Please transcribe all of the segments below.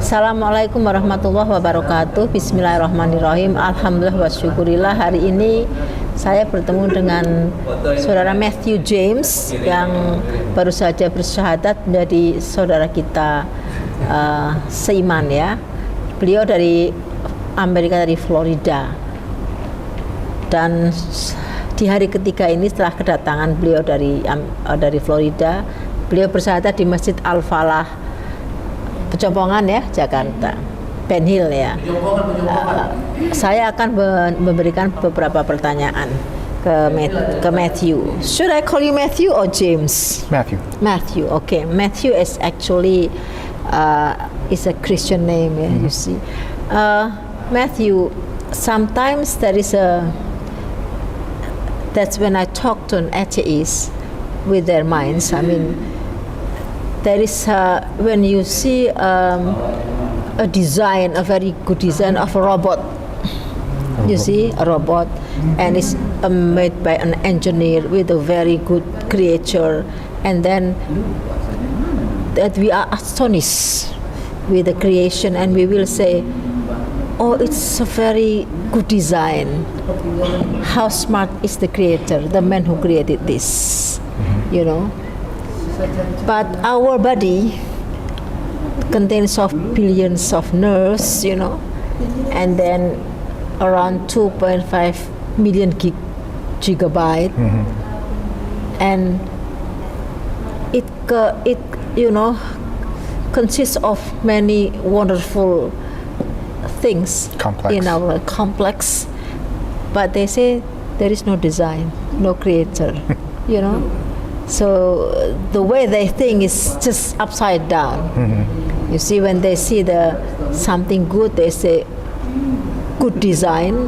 Assalamualaikum warahmatullahi wabarakatuh. Bismillahirrahmanirrahim. Alhamdulillah wa syukurillah. Hari ini saya bertemu dengan saudara Metiew Jems yang baru saja bersyahadat menjadi saudara kita seiman ya. Beliau dari Amerika, dari Florida. Dan di hari ketiga ini setelah kedatangan beliau dari Florida, beliau bersyahadat di Masjid Al-Falah Perjuangan ya, Jakarta, Ben Hill ya. Saya akan memberikan beberapa pertanyaan ke Metiew. Should I call you Metiew or James? Metiew. Metiew, okay. Metiew is actually is a Christian name, yeah, you see. Metiew, sometimes that's when I talk to an atheist with their minds. I mean, there is when you see a design, a very good design of a robot. You see a robot, and it's made by an engineer with a very good creature, and then that we are astonished with the creation, and we will say, "Oh, it's a very good design. How smart is the creator, the man who created this?" You know. But our body contains of billions of nerves, you know, and then around 2.5 million gigabyte, and it you know consists of many wonderful things in our complex. But they say there is no design, no creator, you know. So the way they think is just upside down. You see, when they see something good, they say good design.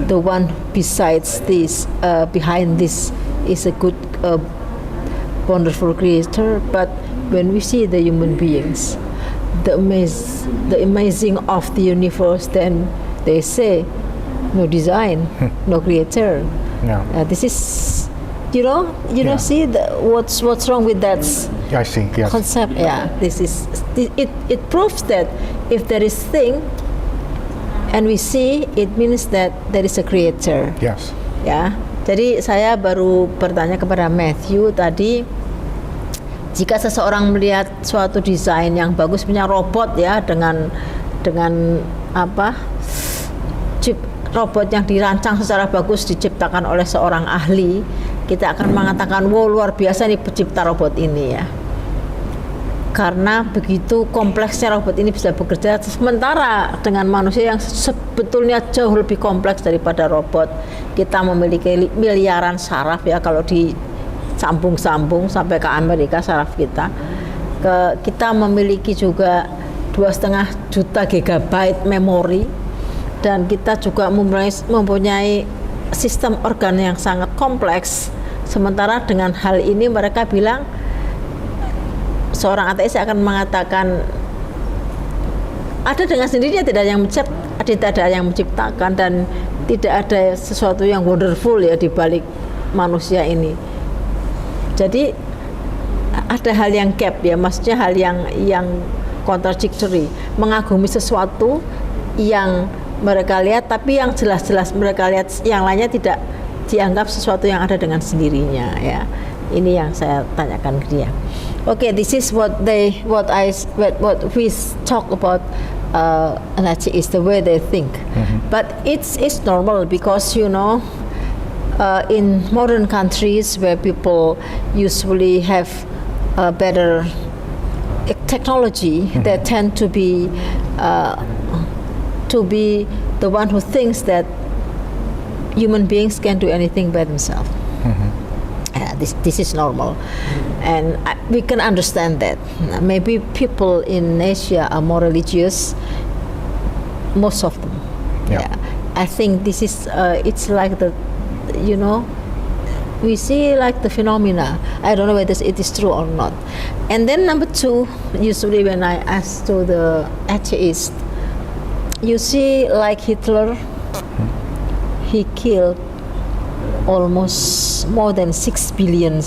The one besides this, behind this, is a good, wonderful creator. But when we see the human beings, the amazing of the universe, then they say no design, no creator. No. This is. You know, see what's wrong with that I see, yes. concept. Yeah, it proves that if there is thing and we see, it means that there is a creator. Yes. Ya, jadi saya baru bertanya kepada Metiew tadi, jika seseorang melihat suatu desain yang bagus punya robot ya dengan apa? Robot yang dirancang secara bagus diciptakan oleh seorang ahli, kita akan mengatakan, wow, luar biasa nih pencipta robot ini ya. Karena begitu kompleksnya robot ini bisa bekerja, sementara dengan manusia yang sebetulnya jauh lebih kompleks daripada robot. Kita memiliki miliaran saraf ya, kalau disambung-sambung sampai ke Amerika saraf kita. Kita memiliki juga 2,5 juta gigabyte memori. Dan kita juga mempunyai sistem organ yang sangat kompleks. Sementara dengan hal ini mereka bilang, seorang ateis akan mengatakan ada dengan sendirinya, tidak ada yang menciptakan, dan tidak ada sesuatu yang wonderful ya di balik manusia ini. Jadi ada hal yang gap ya, maksudnya hal yang contradictory, mengagumi sesuatu yang mereka lihat, tapi yang jelas-jelas mereka lihat yang lainnya tidak dianggap sesuatu yang ada dengan sendirinya ya. Ini yang saya tanyakan ke dia. Okay, this is what we talk about is the way they think. But it's normal because you know in modern countries where people usually have better technology, they tend to be the one who thinks that human beings can do anything by themselves. This is normal, and we can understand that. Maybe people in Asia are more religious, most of them. Yeah. I think this is it's like we see like the phenomena. I don't know whether it is true or not. And then number two, usually when I ask to the atheist, you see like Hitler, he killed almost more than 6 billion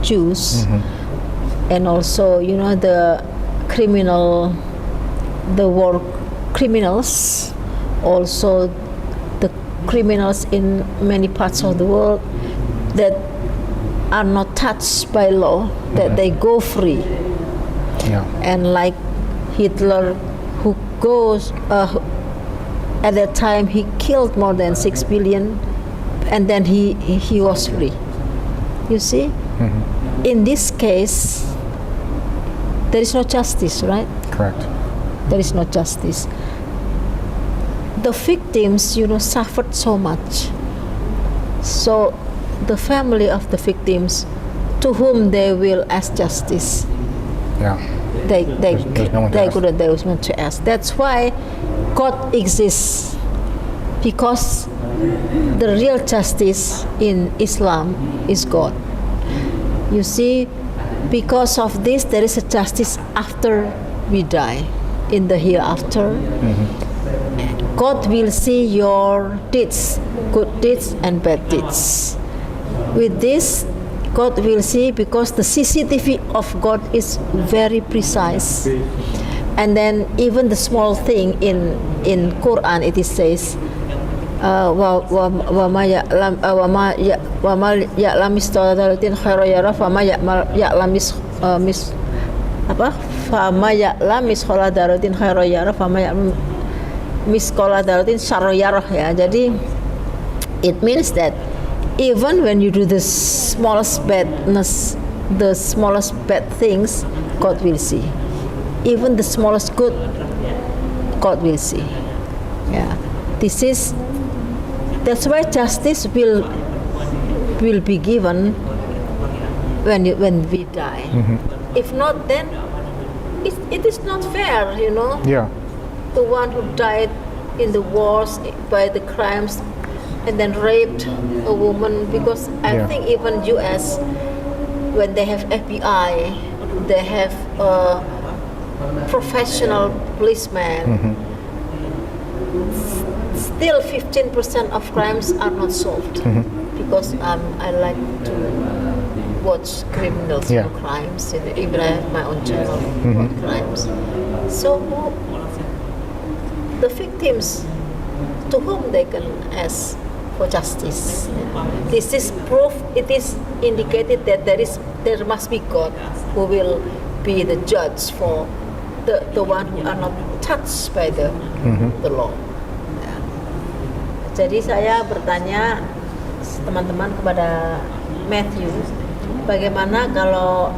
Jews, and also the criminal the war criminals, also the criminals in many parts of the world that are not touched by law, that they go free. Yeah. And like Hitler, who goes at that time he killed more than 6 billion, and then he was free. You see, in this case, there is no justice, right? Correct. There is no justice. The victims, suffered so much. So the family of the victims, to whom they will ask justice, Yeah. they There's no one to ask. couldn't. There was no one to ask. That's why God exists, because the real justice in Islam is God. You see, because of this, there is a justice after we die, in the hereafter. God will see your deeds, good deeds and bad deeds. With this, God will see, because the CCTV of God is very precise. And then even the small thing in Quran, it says, wa ma ya'lam mithqala khairan yarah wa ma ya'lam mithqala dzarratin khairan yarah wa ma ya'lam mithqala dzarratin syarran yarah, ya. Jadi it means that even when you do the smallest badness, the smallest bad things, God will see. Even the smallest good, God will see. Yeah, that's why justice will be given when we die. If not, then it is not fair, Yeah. The one who died in the wars by the crimes and then raped a woman, because I Yeah. think even US, when they have FBI, they have professional policemen, still 15% of crimes are not solved, because I like to watch criminals Yeah. crimes, even I have my own channel on crimes. So the victims, to whom they can ask for justice. This is proof, it is indicated that there must be God who will be the judge for the one who are not touched by the law. Ya. Jadi saya bertanya teman-teman kepada Metiew, bagaimana kalau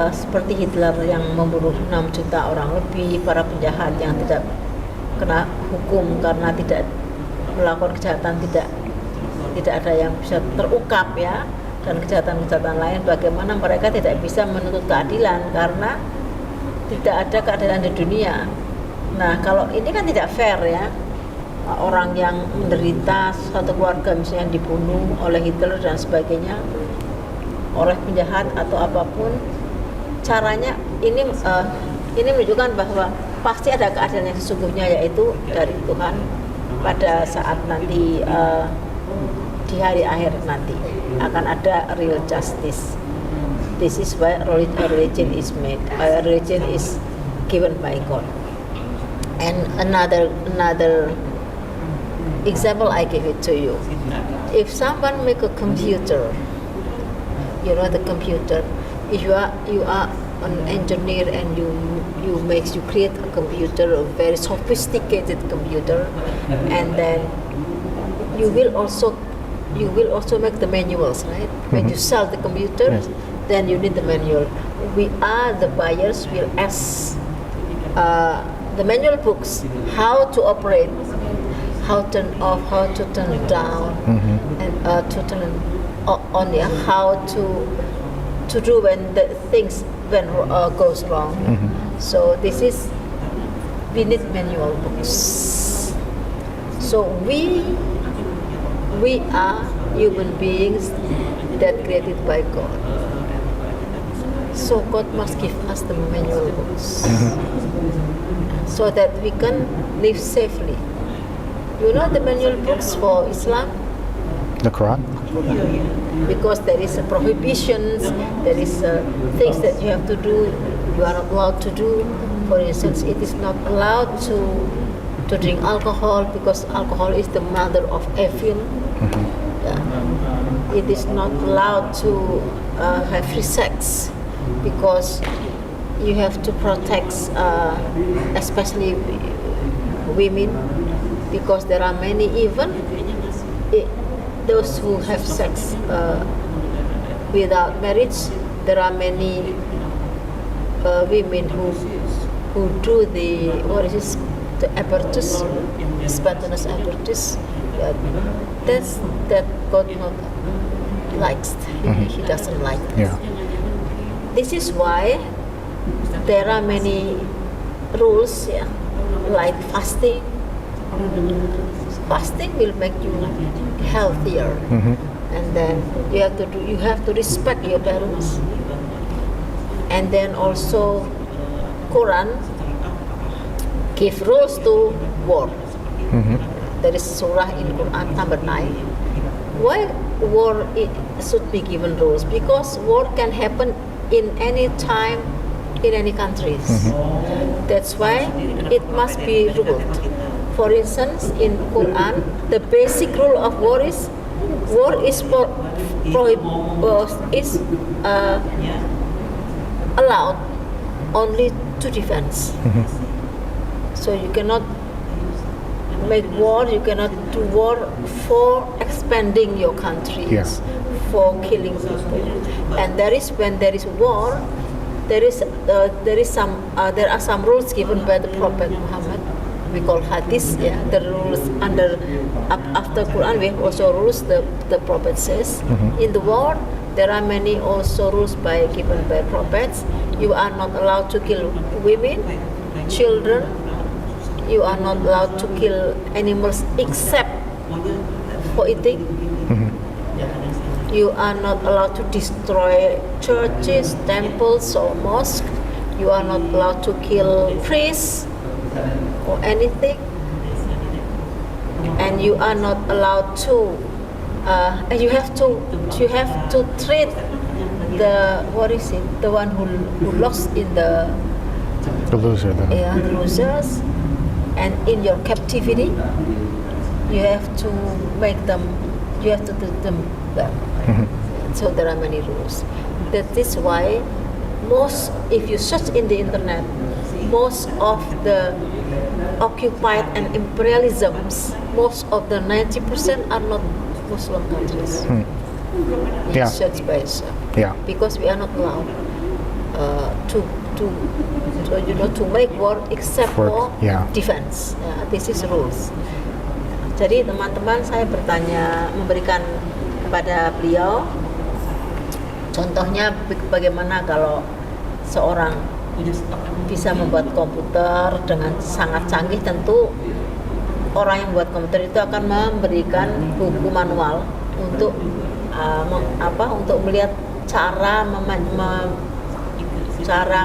seperti Hitler yang membunuh 6 juta orang lebih, para penjahat yang tidak kena hukum karena tidak melakukan kejahatan, tidak ada yang bisa terungkap, ya, dan kejahatan-kejahatan lain, bagaimana mereka tidak bisa menuntut keadilan karena tidak ada keadilan di dunia. Nah, kalau ini kan tidak fair, ya, orang yang menderita, satu keluarga misalnya dibunuh oleh Hitler dan sebagainya, oleh penjahat atau apapun caranya, ini menunjukkan bahwa pasti ada keadilan yang sesungguhnya, yaitu dari Tuhan pada saat nanti di hari akhir nanti akan ada real justice. This is why religion is made. Religion is given by God. And another example I give it to you. If someone make a computer, the computer, if you are an engineer and you create a computer, a very sophisticated computer, and then you will also make the manuals, right? When you sell the computer, Yes. then you need the manual. We are the buyers will ask the manual books, how to operate, how to turn off, how to turn down, and to turn on, how to do when the things goes wrong. So we need manual books. So we are human beings that created by God. So God must give us the manual books so that we can live safely. You know the manual books for Islam? The Quran? Because there is a prohibitions, there is things that you have to do you are not allowed to do. For instance, it is not allowed to drink alcohol because alcohol is the mother of evil. Yeah. It is not allowed to have free sex because you have to protect especially women, because there are many even those who have sex without marriage. There are many women who do the the abortus, spontaneous abortus. That God not likes. He doesn't like. Yeah. This is why there are many rules, yeah, like fasting. Fasting will make you healthier, and then you have to respect your parents. And then also Quran give rules to war. There is surah in Quran number 9. Why war should be given rules? Because war can happen in any time, in any countries. That's why it must be ruled. For instance, in Quran, the basic rule of war is allowed only to defense. So you cannot make war, you cannot do war for expanding your countries, for killing people. And when there is war, there are some rules given by the Prophet Muhammad. We call hadith, yeah. The rules after Quran, we have also rules. The Prophet says in the war there are many also rules given by prophets. You are not allowed to kill women, children. You are not allowed to kill animals except for eating. You are not allowed to destroy churches, temples, or mosques. You are not allowed to kill priests or anything. And you are not allowed to. And you have to treat the one who lost in the loser. The losers. And in your captivity, you have to make them. You have to do them well. So there are many rules. That is why if you search in the internet, most of the occupied and imperialisms, most of the 90% are not Muslim countries. Search by yourself. Because we are not allowed to make war except for defense. This is rules. Jadi teman-teman, saya memberikan kepada beliau contohnya bagaimana kalau seorang bisa membuat komputer dengan sangat canggih. Tentu orang yang membuat komputer itu akan memberikan buku manual untuk untuk melihat cara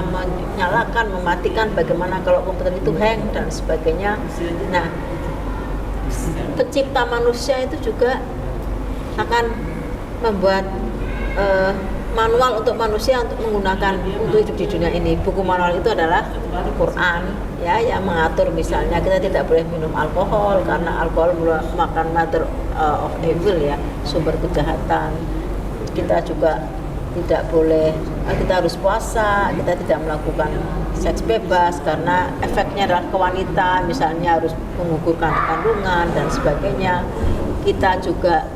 menyalakan, mematikan, bagaimana kalau komputer itu hang dan sebagainya. Nah, pencipta manusia itu juga akan membuat manual untuk manusia untuk menggunakan untuk hidup di dunia ini. Buku manual itu adalah Quran, ya, yang mengatur misalnya kita tidak boleh minum alkohol karena alkohol merupakan mother of evil, ya, sumber kejahatan. Kita juga tidak boleh, kita harus puasa, kita tidak melakukan seks bebas karena efeknya adalah ke wanita, misalnya harus menggugurkan kandungan dan sebagainya. Kita juga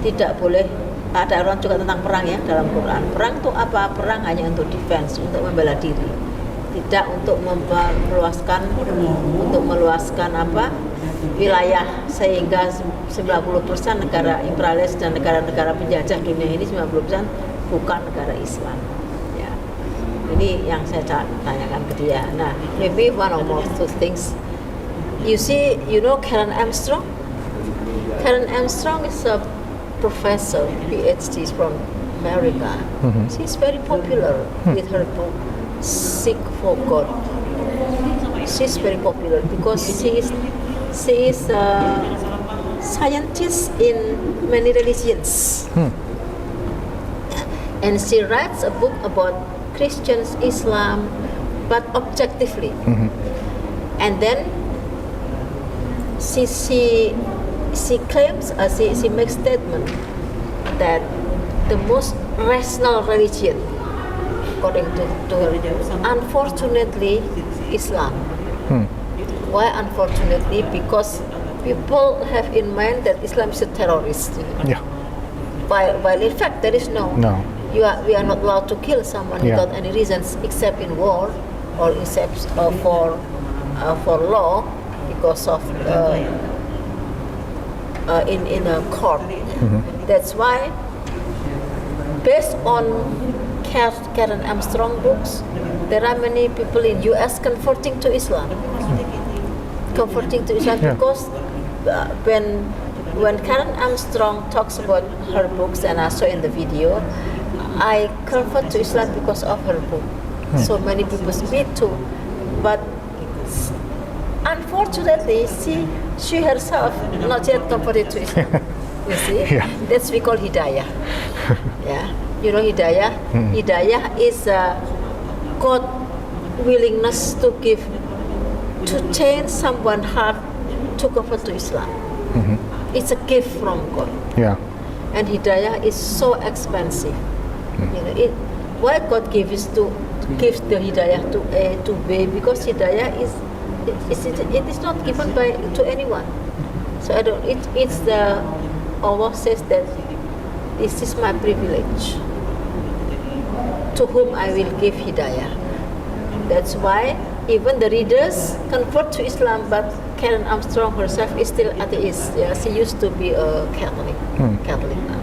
tidak boleh, ada orang juga tentang perang, ya, dalam Quran. Perang itu apa? Perang hanya untuk defense, untuk membela diri, tidak untuk meluaskan wilayah, sehingga 90% negara imperialis dan negara-negara penjajah dunia ini 90% bukan negara Islam, ya. Ini yang saya tanyakan ke dia. Nah, maybe one or more two things. You know Karen Armstrong? Karen Armstrong is a professor, PhD from America. She's very popular with her book Seek for God. She's very popular because she is a scientist in many religions. And she writes a book about Christians, Islam, but objectively. And then she claims, she makes statement that the most rational religion, according to her, unfortunately, Islam. Why unfortunately? Because people have in mind that Islam is a terrorist. Yeah. While in fact there is no. We are not allowed to kill someone without any reasons except in war or except for law, because of in a court. That's why, based on Karen Armstrong books, there are many people in US converting to Islam. Because when Karen Armstrong talks about her books, and I saw in the video, I convert to Islam because of her book. So many people speak too, but unfortunately, she herself not yet converted to Islam. You see, that's we call hidayah. Yeah, you know hidayah. Hidayah is God willingness to change someone's heart to convert to Islam. It's a gift from God. Yeah. And hidayah is so expensive. You know, why God gives the hidayah to A to B? Because hidayah it is not given to anyone. So it's the Allah says that this is my privilege, to whom I will give hidayah. That's why even the readers convert to Islam, but Karen Armstrong herself is still atheist. Yeah, she used to be a Catholic now.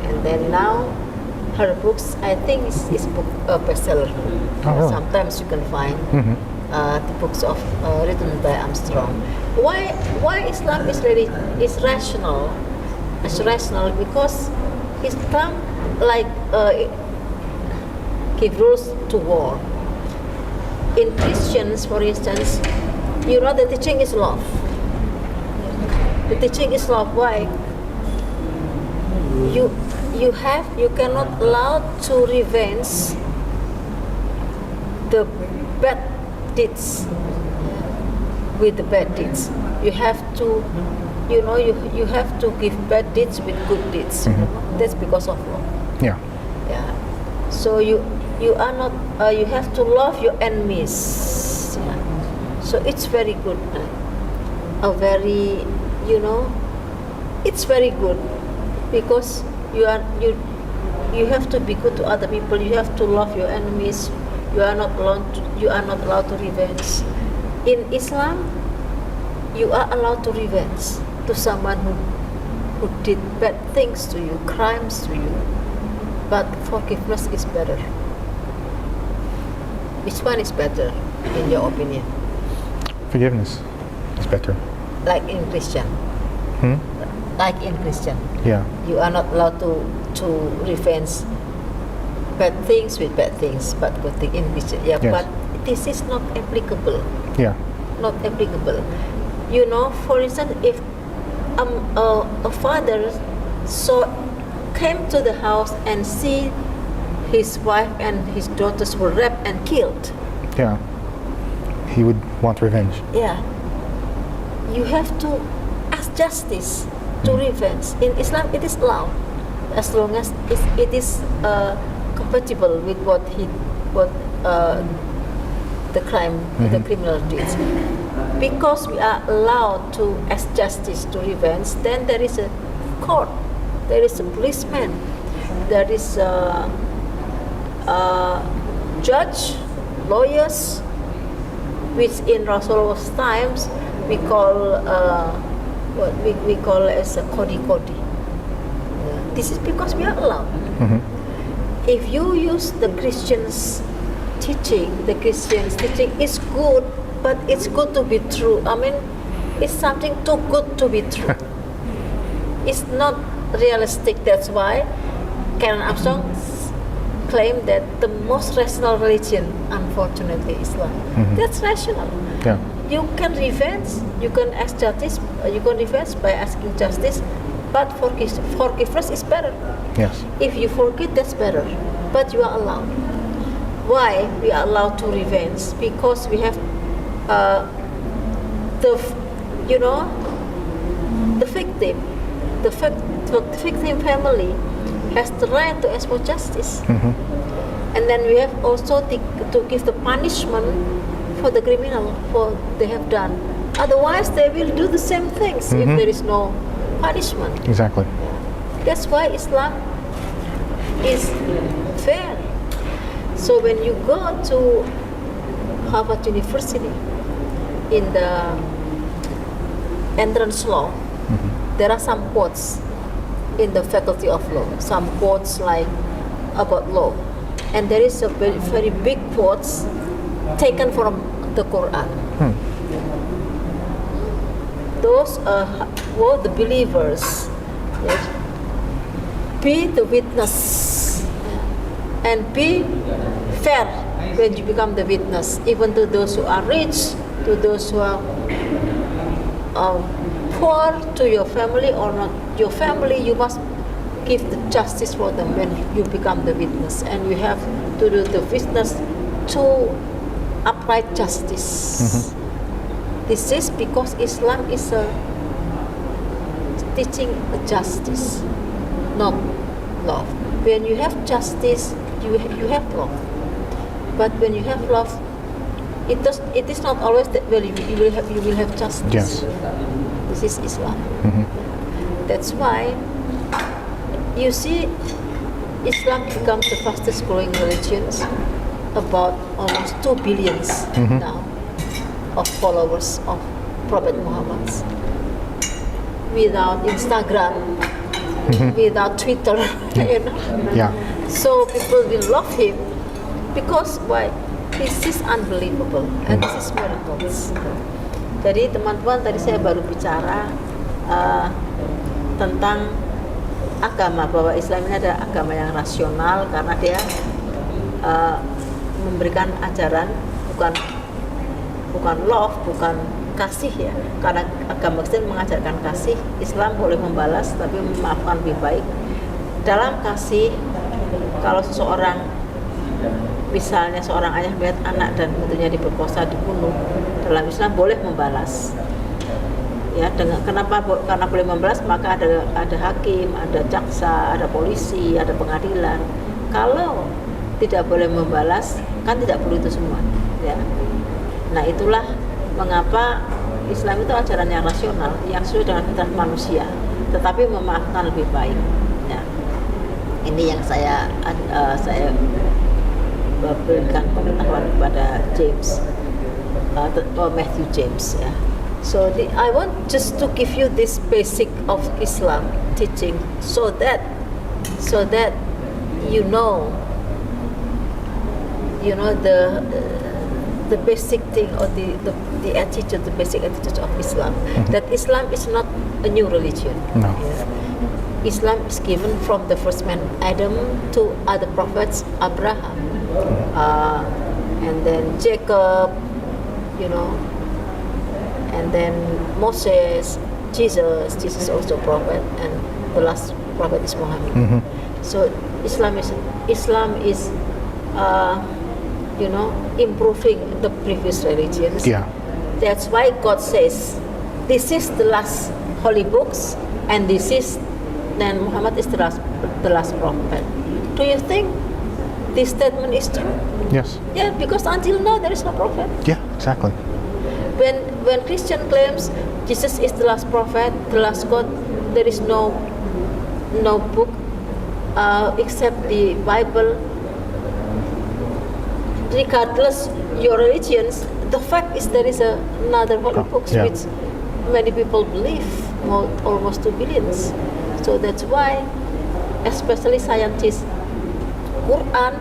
And then now her books, I think, is book bestseller. Really? Sometimes you can find the books of written by Armstrong. Why Islam is rational? It's rational because Islam give rules to war. In Christians, for instance, you know the teaching is love. The teaching is love. Why? You cannot allow to revenge the bad deeds with the bad deeds. You have to, you have to give bad deeds with good deeds. That's because of love. Yeah. Yeah. So you are not. You have to love your enemies. Yeah. So it's very good. It's very good because you have to be good to other people. You have to love your enemies. You are not allowed to revenge. In Islam, you are allowed to revenge to someone who did bad things to you, crimes to you. But forgiveness is better. Which one is better, in your opinion? Forgiveness is better. Like in Christian. Like in Christian. Yeah. You are not allowed to revenge bad things with bad things, but good thing in Christian. Yeah. Yes. But this is not applicable. Yeah. Not applicable. For instance, if a father came to the house and see his wife and his daughters were raped and killed. Yeah. He would want revenge. Yeah. You have to ask justice to revenge. In Islam, it is allowed as long as it is compatible with the crime, the criminal deeds. Because we are allowed to ask justice to revenge, then there is a court, there is a policeman, there is a judge, lawyers, which in Rasulullah's times we call what we call as a Kode. This is because we are allowed. If you use the Christians' teaching, is good, but it's good to be true. I mean, it's something too good to be true. It's not realistic. That's why Karen Armstrong claimed that the most rational religion, unfortunately, is Islam. That's rational. Yeah. You can revenge, you can ask justice, you can revenge by asking justice, But forgiveness is better. Yes. If you forget, that's better. But you are allowed. Why we are allowed to revenge? Because we have the victim, the victim family has the right to ask for justice. And then we have also to give the punishment for the criminal for they have done. Otherwise, they will do the same things if there is no punishment. Exactly. That's why Islam is fair. So when you go to Harvard University, in the entrance law, there are some quotes in the faculty of law. Some quotes like about law, and there is a very, very big quotes taken from the Quran. Those were the believers. Yes. Be the witness and be fair when you become the witness, even to those who are rich, to those who are poor, to your family or not your family. You must give the justice for them when you become the witness, and you have to do the witness to upright justice. This is because Islam is teaching justice, not love. When you have justice, you have love. But when you have love, it is not always that you will have justice. Yes. This is Islam. That's why you see Islam becomes the fastest growing religions, about almost 2 billion now of followers of Prophet Muhammad. Without Instagram, without Twitter, you know. Yeah. So people will love him because why? This is unbelievable and this is miracles. Jadi teman-teman, tadi saya baru bicara tentang agama, bahwa Islam ini ada agama yang rasional karena dia memberikan ajaran bukan love, bukan kasih ya. Karena agama Kristen mengajarkan kasih, Islam boleh membalas tapi memaafkan lebih baik. Dalam kasih, kalau seseorang, misalnya seorang ayah melihat anak dan tentunya diperkosa, dibunuh, dalam Islam boleh membalas. Ya, karena boleh membalas, maka ada hakim, ada jaksa, ada polisi, ada pengadilan. Kalau tidak boleh membalas, kan tidak perlu itu semua. Ya. Nah, itulah mengapa Islam itu ajaran yang rasional, yang sesuai dengan fitrah manusia, tetapi memaafkan lebih baik. Ya. Ini yang saya berikan pengetahuan kepada Jems, Metiew Jems. Ya. So I want just to give you this basic of Islam teaching, so that you know the basic thing, or the attitude, the basic attitude of Islam. That Islam is not a new religion. No. Yeah. Islam is given from the first man Adam to other prophets, Abraham, and then Jacob, and then Moses, Jesus also prophet, and the last prophet is Muhammad. So Islam is improving the previous religions. Yeah. That's why God says, this is the last holy books, and then Muhammad is the last prophet. Do you think this statement is true? Yes. Yeah, because until now there is no prophet. Yeah, exactly. When Christian claims Jesus is the last prophet, the last God, there is no book except the Bible. Regardless your religions, the fact is there is another holy books which many people believe, almost 2 billions. So that's why, especially scientists, Quran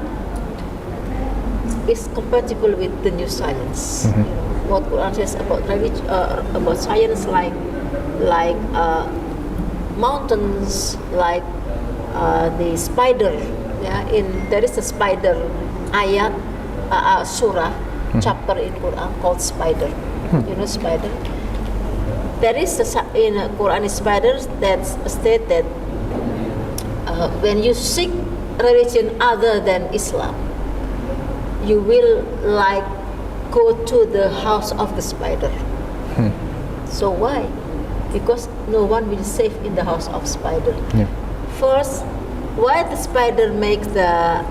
is compatible with the new science. What Quran says about science, like mountains, like the spider. Yeah, there is a spider ayat. Surah chapter in Quran called spider. You know spider? there is in Quran spiders that state that when you seek religion other than Islam, you will like go to the house of the spider. So why? Because no one will safe in the house of spider. Yeah. First, why the spider make the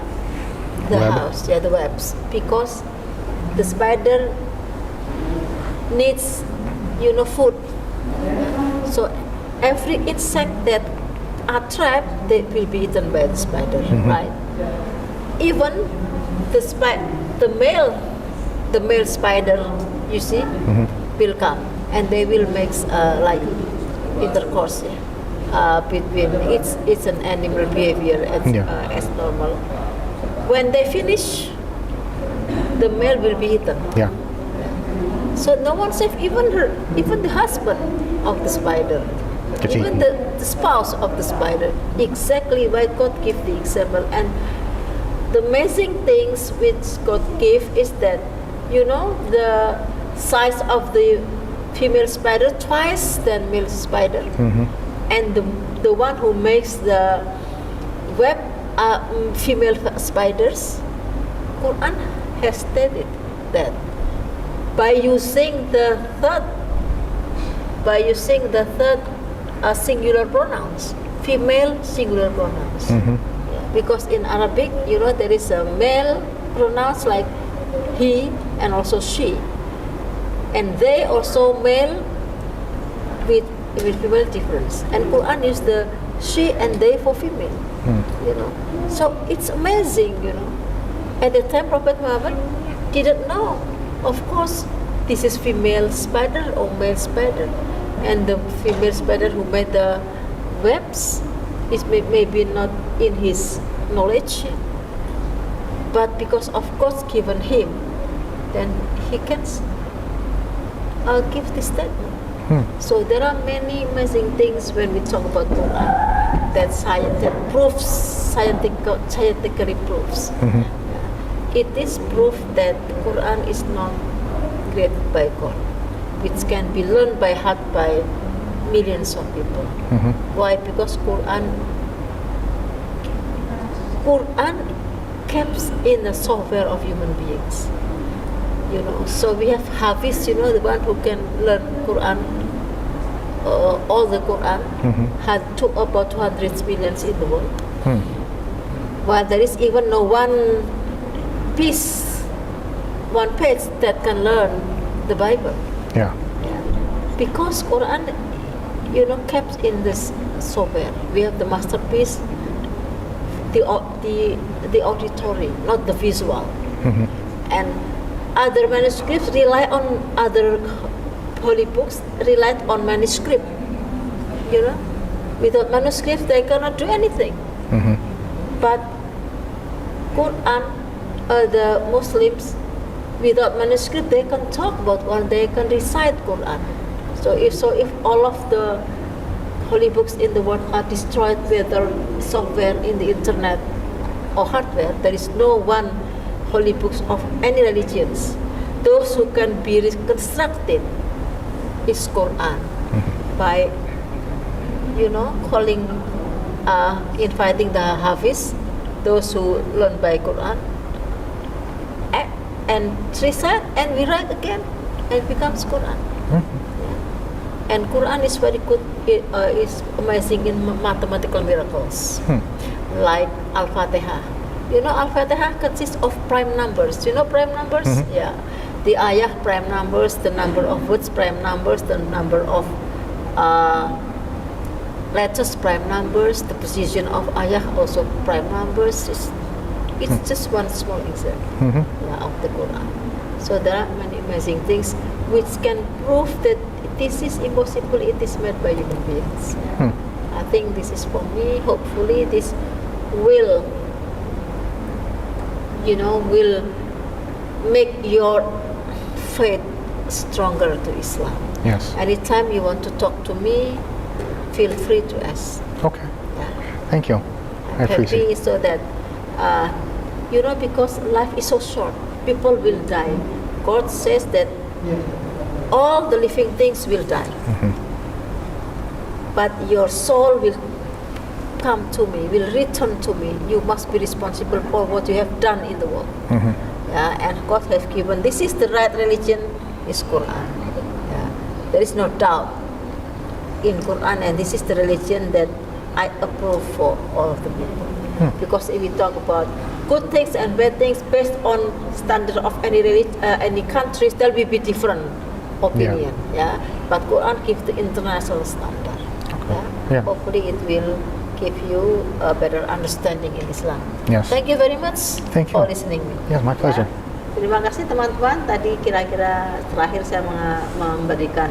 Web. house, the webs? Because the spider needs, food. So every insect that are trapped, they will be eaten by the spider, right? Even the male spider, you see, will come and they will make like intercourse between. It's an animal behavior as normal. When they finish, the male will be eaten. Yeah. So no one safe, even the husband of the spider, Gets even eaten. the spouse of the spider. Exactly why God give the example. And the amazing things which God give is that, the size of the female spider twice than male spider, and the one who makes the web female spiders. Quran has stated that by using the third singular pronouns, female singular pronouns. Because in Arabic, there is a male pronouns like he and also she, and they also male with female difference. And Quran is the she and they for female. So it's amazing. At the time Prophet Muhammad didn't know. Of course, this is female spider or male spider, and the female spider who made the webs is maybe not in his knowledge, but because of God's given him, then he can give this statement. So there are many amazing things when we talk about Quran that scientifically proves. It is proof that the Quran is not created by God, which can be learned by heart by millions of people. Why? Because Quran keeps in the software of human beings. So we have Hafiz, the one who can learn Quran, all the Quran, had about 200 millions in the world. While there is even no one page that can learn the Bible. Yeah. Because Quran, kept in this software. We have the masterpiece, the auditory, not the visual. And other manuscripts rely on other holy books, relied on manuscript. Without manuscript, they cannot do anything. But Quran, the Muslims, without manuscript, they can talk about Quran, they can recite Quran. So if all of the holy books in the world are destroyed, whether software in the internet or hardware, there is no one holy books of any religions. Those who can be reconstructed is Quran by calling, inviting the Hafiz, those who learn by Quran, and recite and we write again, and it becomes Quran. And Quran is very good. It is amazing in mathematical miracles, like Al-Fatihah. Al-Fatihah consists of prime numbers. Prime numbers? Yeah. The ayah prime numbers, the number of words prime numbers, the number of letters prime numbers, the precision of ayah also prime numbers. It's just one small example of the Quran. So there are many amazing things which can prove that this is impossible. It is made by human beings. I think this is for me. Hopefully, this will make your faith stronger to Islam. Yes. Anytime you want to talk to me, feel free to ask. Okay. Yeah. Thank you. I appreciate it. So that because life is so short, people will die. God says that all the living things will die. But your soul will come to me, will return to me. You must be responsible for what you have done in the world. Yeah, and God has given, this is the right religion, is Quran. Yeah. There is no doubt in Quran, and this is the religion that I approve for all of the people. Because if we talk about good things and bad things based on standard of any countries, there will be different opinion. Yeah. But Quran gives the international standard. Yeah. Hopefully it will give you a better understanding in Islam. Yes. Thank you very much Thank you. for listening me. Yes, my pleasure. Terima kasih teman-teman. Tadi kira-kira terakhir saya memberikan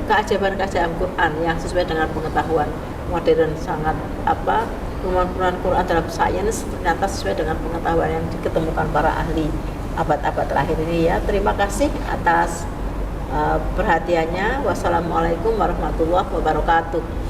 keajaiban-keajaiban Quran yang sesuai dengan pengetahuan modern, sangat pengumuman Quran dalam sains ternyata sesuai dengan pengetahuan yang diketemukan para ahli abad-abad terakhir ini ya. Terima kasih atas perhatiannya. Wassalamualaikum warahmatullahi wabarakatuh.